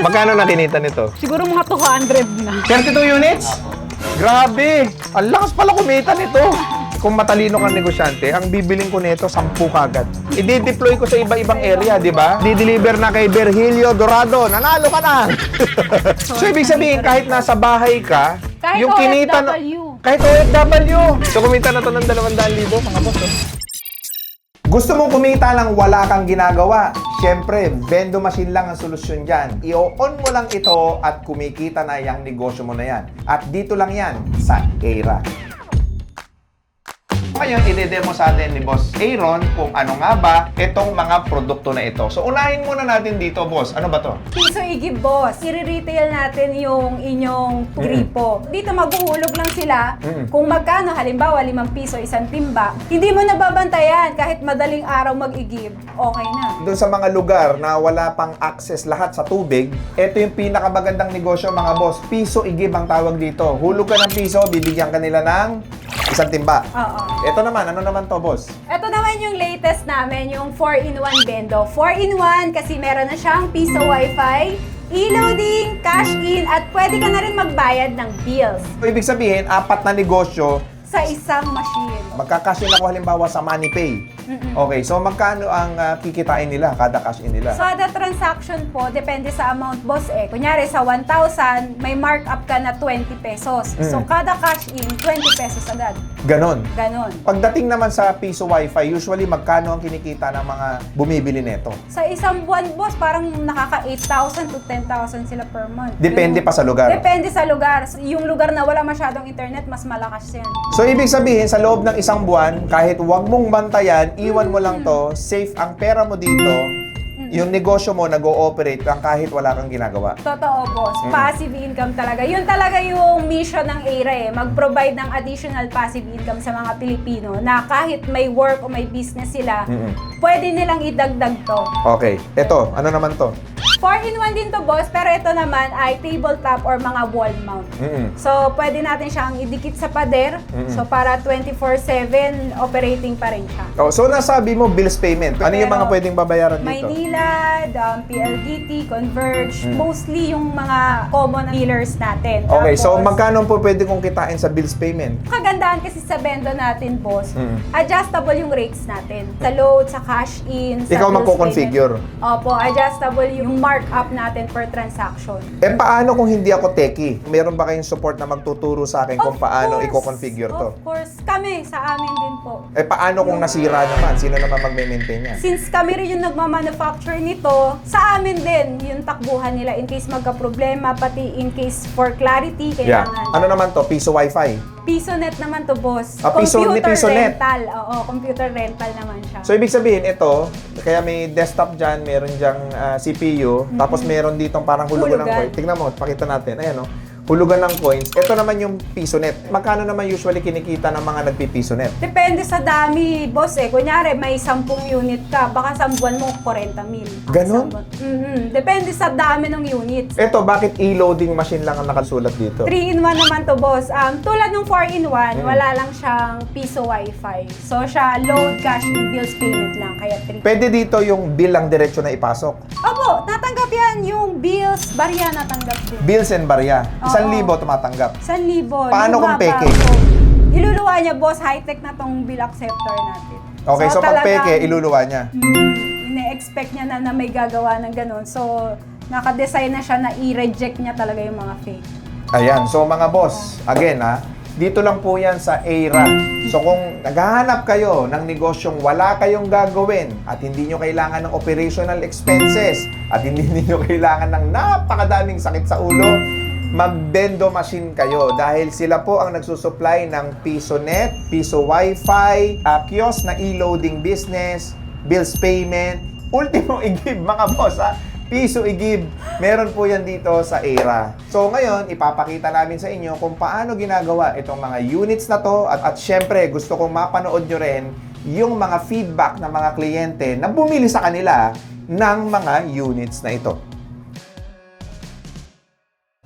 Magkano na kinita nito? Siguro mga 200 na. 32 units? Grabe! Ang lakas pala kumita nito. Kung matalino kang negosyante, ang bibiling ko nito 10 kagad. I-deploy ko sa iba-ibang area, di ba? Di-deliver na kay Virgilio Dorado. Nanalo ka na! So, ibig sabihin, kahit nasa bahay ka, Kahit yung kinita OFW. kahit OFW. So, kumita na to ng 200,000, mga boss. Oh. Gusto mong kumita lang wala kang ginagawa? Siyempre, vendo machine lang ang solusyon dyan. I-on mo lang ito at kumikita na yung negosyo mo na yan. At dito lang yan sa Aira. Ngayon, i-demo sa atin ni Boss Aaron kung ano nga ba itong mga produkto na ito. So, unahin muna natin dito, Boss. Ano ba to? Piso Igib, boss. I-retail natin yung inyong gripo. Dito maghuhulog lang sila kung magkano, halimbawa 5 piso isang timba. Hindi mo nababantayan kahit madaling araw mag-igib. Okay na. Doon sa mga lugar na wala pang access lahat sa tubig, ito yung pinakamagandang negosyo, mga boss. Piso Igib ang tawag dito. Hulog ka ng piso, bibigyan ka nila ng isang timba. Oo. Ito naman, ano naman to, boss? Ito naman yung latest namin, yung 4-in-1 bendo. 4-in-1 kasi meron na siyang piso wifi, e-loading, cash in, at pwede ka na rin magbayad ng bills So, ibig sabihin, 4 na negosyo, sa isang machine. magka-cash in ako halimbawa sa MoneyPay. Okay, so magkano ang kikitain nila, kada cash in nila? So, the transaction po, depende sa amount, boss eh. Kunyari, sa 1,000, may markup ka na 20 pesos. So, kada cash in, 20 pesos agad. Ganon. Ganon. Pagdating naman sa piso wifi, usually magkano ang kinikita ng mga bumibili neto? Sa isang buwan, boss, parang nakaka 8,000 to 10,000 sila per month. Depende pa sa lugar. Depende sa lugar. Yung lugar na wala masyadong internet, mas malakas yan. So, ibig sabihin, sa loob ng isang buwan, kahit huwag mong bantayan, iwan mo lang to, safe ang pera mo dito, yung negosyo mo nag-ooperate kang kahit wala kang ginagawa. Totoo, boss. Passive income talaga. Yun talaga yung mission ng Aira eh. Mag-provide ng additional passive income sa mga Pilipino na kahit may work o may business sila, pwede nilang idagdag to. Okay. Ito, ano naman to? 4-in-1 din to, boss, pero ito naman ay tabletop or mga wall mount. So, pwede natin siyang idikit sa pader. So, para 24/7 operating pa rin siya. Oh, so, nasabi mo, bills payment. Ano yung mga Pero, pwedeng babayaran dito? Maynila, PLDT, Converge, mostly yung mga common billers natin. Okay, so Tapos, magkano po pwede kong kitain sa bills payment? kagandahan kasi sa bendo natin, boss, adjustable yung rates natin. Sa load, sa cash in, sa Ikaw bills magko-configure? payment. Opo, adjustable yung markup natin per transaction. Eh, paano kung hindi ako techie? Meron ba kayong support na magtuturo sa akin kung Of paano course, i-configure to? Of course. Kami, sa amin din po. Eh, paano kung nasira naman? Sino naman magme-maintain niya? Since kami rin yung nagmamanufacture nito, sa amin din yung takbuhan nila in case magka-problema, pati in case for clarity, Yeah. kailangan. Ano naman to? Piso wifi? PisoNet naman to, boss. PisoNet. rental. Oo, computer rental naman siya. So, ibig sabihin, ito, kaya may desktop dyan, meron dyang CPU, tapos meron ditong parang hulugan ng Hulugan. coin. Tingnan mo, pakita natin. Ayan, hulugan ng coins. Ito naman yung PisoNet. Magkano naman usually kinikita ng mga nagpi-PisoNet? Depende sa dami, boss eh. Kunyari, may 10 unit ka, baka sa buwan mo 40,000. Ganon? Depende sa dami ng units. Ito, bakit e-loading machine lang ang nakasulat dito? 3-in-1 naman to, boss. Tulad ng 4-in-1, wala lang siyang piso wifi. So, siya load, cash, and bills payment lang. Kaya 3. Pwede dito yung bill lang diretso na ipasok. Opo, natanggap yan. Yung bills, barya natanggap din. Bills and barya. Oo. 1,000 tumatanggap. 1,000. Paano kung Lumaba peke? po. Iluluwa niya, boss. High-tech na tong bill acceptor natin. Okay, so pag talagang, peke, iluluwa niya. ine-expect niya na may gagawa ng ganun. So, nakadesign na siya na i-reject niya talaga yung mga fake. Ayan, so mga boss, again dito lang po yan sa Aira. So kung naghahanap kayo ng negosyong wala kayong gagawin at hindi nyo kailangan ng operational expenses at hindi nyo kailangan ng napakadaming sakit sa ulo, mag-bendo machine kayo dahil sila po ang nagsusupply ng PisoNet, Piso Wi-Fi, kiosk na e-loading business, bills payment, ultimo igib mga boss Piso Igib. Meron po yan dito sa Aira. So ngayon, ipapakita namin sa inyo kung paano ginagawa itong mga units na to at syempre gusto kong mapanood nyo rin yung mga feedback ng mga kliyente na bumili sa kanila ng mga units na ito.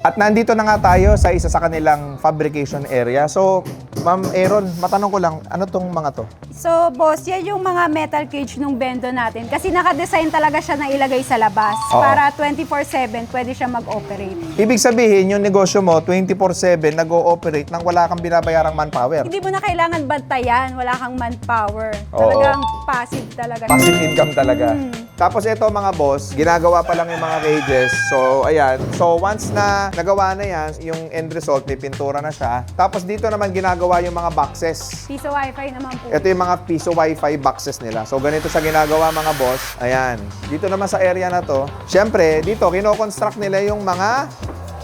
At nandito na nga tayo sa isa sa kanilang fabrication area. So, Ma'am Aaron, matanong ko lang, ano tong mga to? So, boss, yan yung mga metal cage nung bendo natin. Kasi nakadesign talaga siya na ilagay sa labas. Oo. Para 24/7 pwede siya mag-operate. Ibig sabihin, yung negosyo mo, 24/7 nag-o-operate nang wala kang binabayarang manpower. Hindi mo na kailangan bantayan, wala kang manpower. Oo. Talagang passive talaga. Passive income talaga. Mm. Tapos ito mga boss, ginagawa pa lang yung mga cages. So, ayan. So, once na nagawa na yan, yung end result, may pintura na siya. Tapos dito naman ginagawa yung mga boxes. Piso wifi naman po. Ito yung mga piso wifi boxes nila. So, ganito sa ginagawa mga boss. Ayan. Dito naman sa area na to, syempre, dito, kino-construct nila yung mga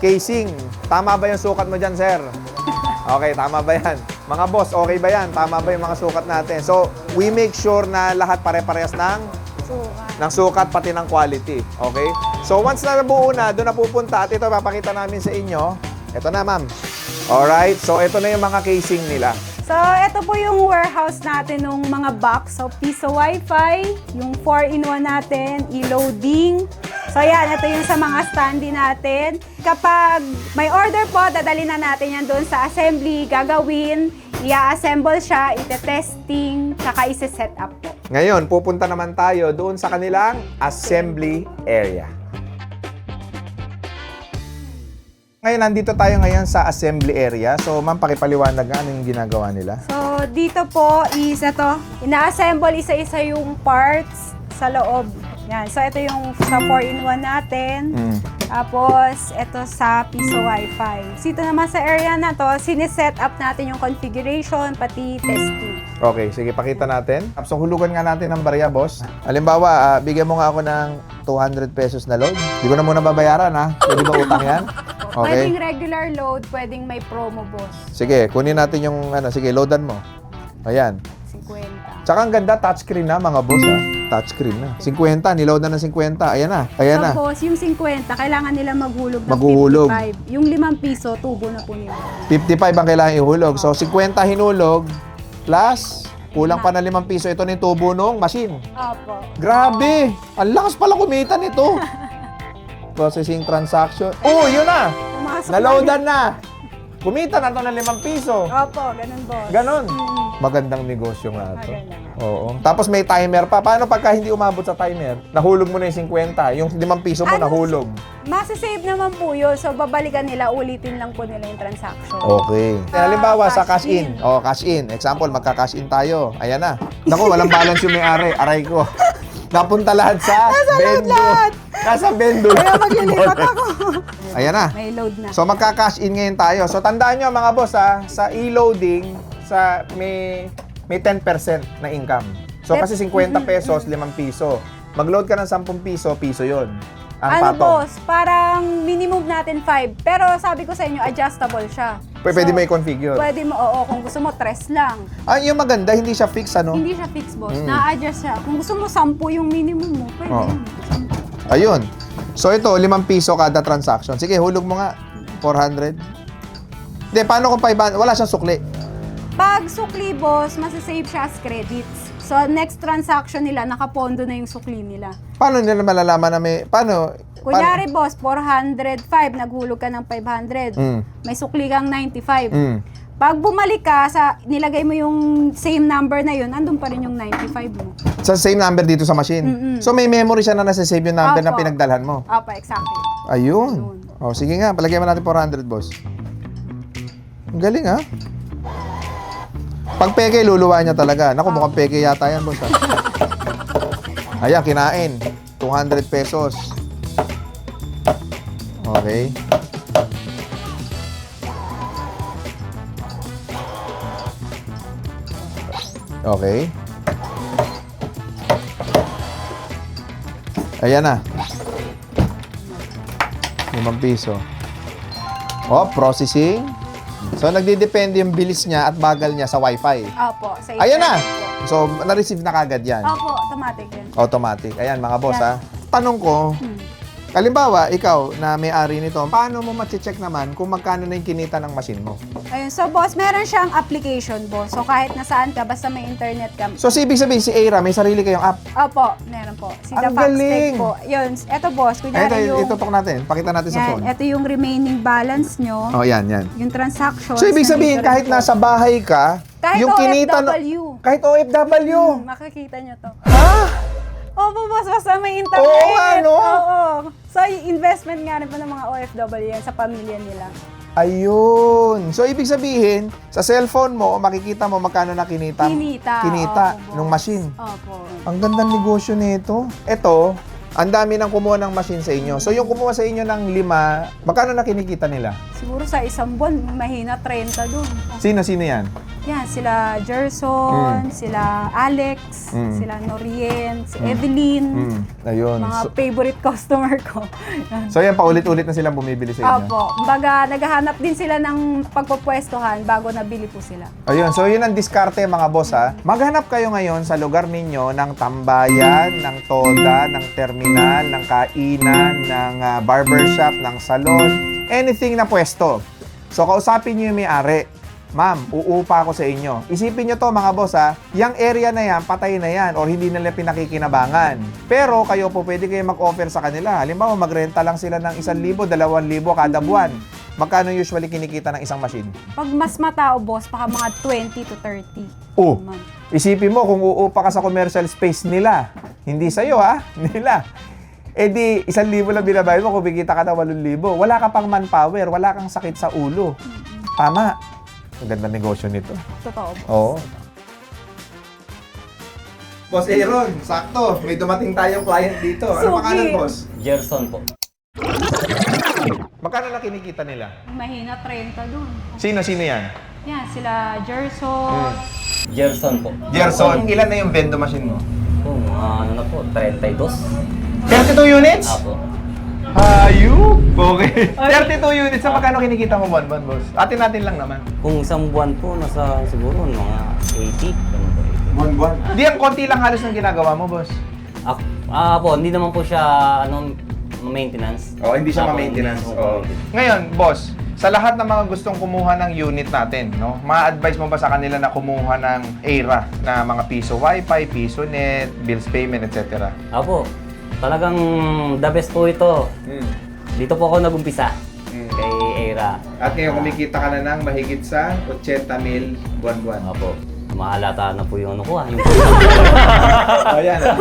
casing. Tama ba yung sukat mo dyan, sir? Okay, tama ba yan? Mga boss, okay ba yan? Tama ba yung mga sukat natin? So, we make sure na lahat pare-parehas ng sukat pati ng quality. Okay? So, once na nabuo na, doon na pupunta at ito papakita namin sa inyo. Ito na, ma'am. Alright, so ito na yung mga casing nila. So, ito po yung warehouse natin ng mga box. So, piso wifi, yung 4-in-1 natin, e-loading. So, yan, ito yung sa mga standee natin. Kapag may order po, dadalhin na natin yan doon sa assembly, gagawin, i-assemble siya, ite-testing, tsaka isi-set up po. Ngayon, pupunta naman tayo doon sa kanilang assembly area. Ngayon, nandito tayo ngayon sa assembly area. So, ma'am, pakipaliwanag nga ano yung ginagawa nila. So, dito po is ito, ina-assemble isa-isa yung parts sa loob. Yan. So, ito yung sa 4-in-1 natin. Tapos, ito sa piso wifi. Dito naman sa area na to, siniset up natin yung configuration, pati testing. Okay, sige, pakita natin. So, hulugan nga natin ng barya, boss. Halimbawa, bigyan mo nga ako ng 200 pesos na load. Hindi ko na muna babayaran, ha? Pwede ba utang yan? Okay. Pwedeng regular load, pwedeng may promo, boss. Sige, kunin natin yung, sige, loadan mo. Ayan. 50. Tsaka ang ganda, touchscreen na, mga boss, ha? Touchscreen na. 50, niload na ng 50. Ayan na, ayan na. Tapos, yung 50, kailangan nila maghulog ng Maghuhulog. 55. Yung 5 piso, tubo na po nila. 55 ang kailangan ihulog. So, 50 hinulog, plus, kulang pa na 5 piso. Ito na yung tubo nung machine. Opo. Grabe! Ang lakas pala kumita nito. Processing transaction. Oh, yun na! Pumasok Naloadan na! Kumita na to ng 5 piso. Opo, ganun, boss. Ganon. Mm. Magandang negosyo nga to. Maganda. Oo. Tapos may timer pa. Paano pagka hindi umabot sa timer? Nahulog mo na yung 50. Yung 5 piso mo Ano? nahulog. Masasave naman po yun. So, babalikan nila, ulitin lang po nila yung transaction. Okay. Halimbawa sa cash Cash in. in. Oh, cash in. Example, magka-cash in tayo. Ayan na. Naku, walang balance yung may-ari. Aray ko. Napunta lahat sa bendo. Nasa bendo. Kaya maglilipat ako. Ayan na. May load na. So magka-cash in ngayon tayo. So tandaan nyo mga boss ha, sa e-loading, may 10% na income. So kasi 50 pesos, 5 piso. Mag-load ka ng 10 piso, piso yon. Ang Ano, patong. boss? Parang minimum natin 5. Pero sabi ko sa inyo, adjustable siya. Pwede So, mo i-configure. Pwede mo, oo. Kung gusto mo, 3 lang. Yung maganda, hindi siya fix ano? Hindi siya fixed, boss. Na-adjust siya. Kung gusto mo, 10 yung minimum mo. Pwede Oo. yun. Ayun. So ito, 5 piso kada transaction. Sige, hulog mo nga. 400. Hindi, paano kung 500? Wala siyang sukli. Pag sukli, boss, masasave siya as credits. So, next transaction nila, nakapondo na yung sukli nila. Paano nila malalaman na may... Paano? Kunyari, boss, 405, naghulog ka ng 500. May sukli kang 95. Pag bumalik ka, nilagay mo yung same number na yun, andun pa rin yung 95 mo. Sa same number dito sa machine. So may memory siya na nasa-save yung number na Opo. pinagdalhan mo. Opo, exactly. Ayun. O, sige nga, palagyan mo natin 400, boss. Ang galing, ha? Pag peke, luluwain niya talaga. Naku, mukhang peke yata yan, boss. Ha? Ayan, kinain. 200 pesos. Okay. Okay. Ayan na. 5 piso. Oh, processing. So, nagdidepende yung bilis niya at bagal niya sa wifi. Opo, sa Ayan na! internet po. So, na-receive na kagad yan. Opo, automatic yan. Automatic. Ayan, mga boss, Yan. ha. Tanong ko, Halimbawa, ikaw na may-ari nito, paano mo ma-check naman kung magkano na yung kinita ng machine mo? Ayun, so boss, meron siyang application, boss. So kahit nasaan ka, basta may internet ka. So, ibig sabihin, si Aira, may sarili kayong app. Opo, meron po. Si The Ang Fox galing! Tech po. Yun, eto boss, kunyari Ito, yung... itutok natin. Pakita natin sa Yan, phone. eto yung remaining balance nyo. Oh, yan. Yung transactions. So, ibig sabihin, nandito rin kahit po. nasa bahay ka, Kahit yung kinita... OFW. Kahit OFW. Makikita nyo to. Ha? Opo, boss, basta may internet. Oo nga, no? Oo. So, yung investment nga rin po ng mga OFW yan sa pamilya nila. Ayun. So, ibig sabihin, sa cellphone mo, makikita mo magkano na kinita. Kinita. Opo, nung boss. machine. Opo. Ang gandang negosyo nito. Ito, ang dami nang kumuha ng machine sa inyo. So, yung kumuha sa inyo ng 5, magkano na kinikita nila? Siguro sa isang buwan, mahina 30 dun. Sino yan? Yan, sila Gerson, sila Alex, sila Norien, si Evelyn, Ayun. mga favorite customer ko. Yan. So, yan, paulit-ulit na silang bumibili sa inyo. Opo. Kumbaga, naghahanap din sila ng pagpupwestuhan bago nabili po sila. Ayun, so yun ang diskarte mga boss ha. Maghanap kayo ngayon sa lugar ninyo ng tambayan, ng toda, ng terminal, ng kainan, ng barbershop, ng salon, anything na pwesto. So kausapin nyo yung may-ari. Ma'am, uupa ako sa inyo. Isipin nyo to mga boss ha, yung area na yan, patay na yan or hindi nila pinakikinabangan. Pero kayo po pwede kayo mag-offer sa kanila. Halimbawa, magrenta lang sila ng 1,000, 2,000 kada buwan. Magkano usually kinikita ng isang machine? Pag mas matao, boss, baka mga 20 to 30. Oh, Ma'am. isipin mo kung uupa ka sa commercial space nila. Hindi sa'yo ha, nila. Eh di, 1,000 lang binabayad mo, kumikita ka na 8,000. Wala ka pang manpower, wala kang sakit sa ulo. Tama. Ang ganda negosyo nito. Totoo, boss. Oo. Boss Aaron, sakto. May dumating tayong client dito. Ano Suki. pangalan, boss? Gerson po. Magkano na kinikita nila? Mahina 30 dun. Sino yan? Yan, sila Gerson. Gerson po. Gerson, ilan na yung vendo machine mo? Oh, ano na po, 32. 32 units? Apo. Hayop! Okay. 32 units. Sa magkano kinikita mo buwan, boss? Atin natin lang naman. Kung isang buwan po, nasa siguro mga 80. Ganun po, 80. Buwan. Di ang konti lang halos ng ginagawa mo, boss. Po, hindi naman po siya maintenance. Oh, hindi siya Apo, ma-maintenance. hindi siya Oh. ma-maintenance. Ngayon, boss, sa lahat ng mga gustong kumuha ng unit natin, no? Ma-advise mo ba sa kanila na kumuha ng Aira na mga piso wifi, piso net, bills payment, etc.? Apo, talagang the best po ito. Dito po ako nag-umpisa kay Aira. At ngayon kumikita ka na ng mahigit sa 80,000 buwan-buwan. Apo, mahalata na po yung ano ko yung Ayan na.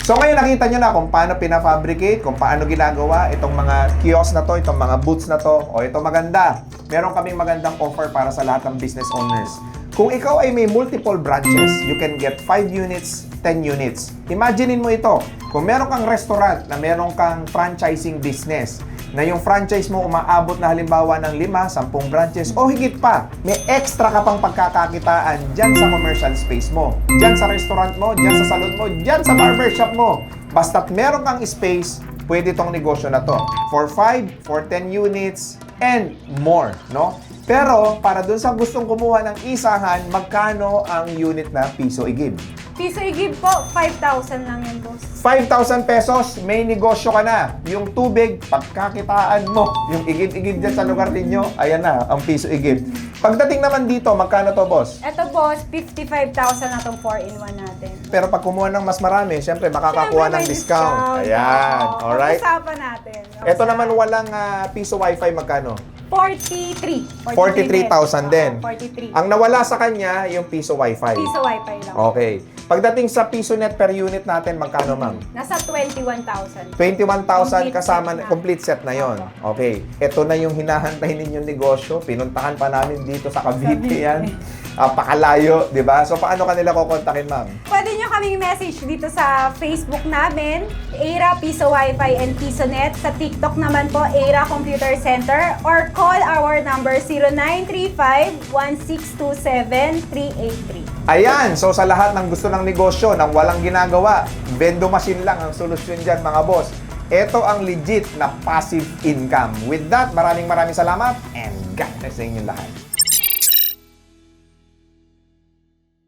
So ngayon nakita nyo na kung paano pina-fabricate, kung paano ginagawa itong mga kiosk na to, itong mga booths na to. O ito maganda. Meron kaming magandang offer para sa lahat ng business owners. Kung ikaw ay may multiple branches, you can get 5 units, 10 units. Imaginein mo ito. Kung meron kang restaurant na meron kang franchising business, na yung franchise mo umaabot na halimbawa ng 5, 10 branches o higit pa, may extra ka pang pagkakakitaan dyan sa commercial space mo, dyan sa restaurant mo, dyan sa salon mo, dyan sa barbershop mo. Basta't meron kang space, pwede tong negosyo na to. For 5, for 10 units, and more, no? Pero, para dun sa gustong kumuha ng isahan, magkano ang unit na piso igib? Piso i-give po, 5,000 lang yun, boss. 5,000 pesos, may negosyo ka na. Yung tubig, pagkakitaan mo. Yung igib-igib dyan sa lugar ninyo, ayan na, ang piso igib. Pagdating naman dito, magkano to, boss? Ito, boss, 55,000 na itong 4-in-1 natin. Pero pag kumuha ng mas marami, syempre makakakuha Siyempre, ng may discount. Ayan, Oo, alright? pag-usapan natin. Ito naman walang piso wifi, magkano? 43. 43,000 din. 43. Ang nawala sa kanya, yung piso wifi. Piso wifi lang. Okay. Pagdating sa piso net per unit natin, magkano, ma'am? Nasa 21,000. 21,000 Complete kasama, set na. complete set na yon. Okay. Ito na yung hinahantay ninyong negosyo. Pinuntahan pa namin dito sa Cavite yan. Pakalayo, di ba? So, paano kanila kukontakin, ma'am? Pwede nyo kaming message dito sa Facebook namin, Aira Piso Wi-Fi and Piso Net. Sa TikTok naman po, Aira Computer Center. Or call our number 0935-1627-383. Ayan, so sa lahat ng gusto ng negosyo, ng walang ginagawa, vendo machine lang ang solusyon dyan, mga boss. Ito ang legit na passive income. With that, maraming salamat and God bless sa inyong lahat.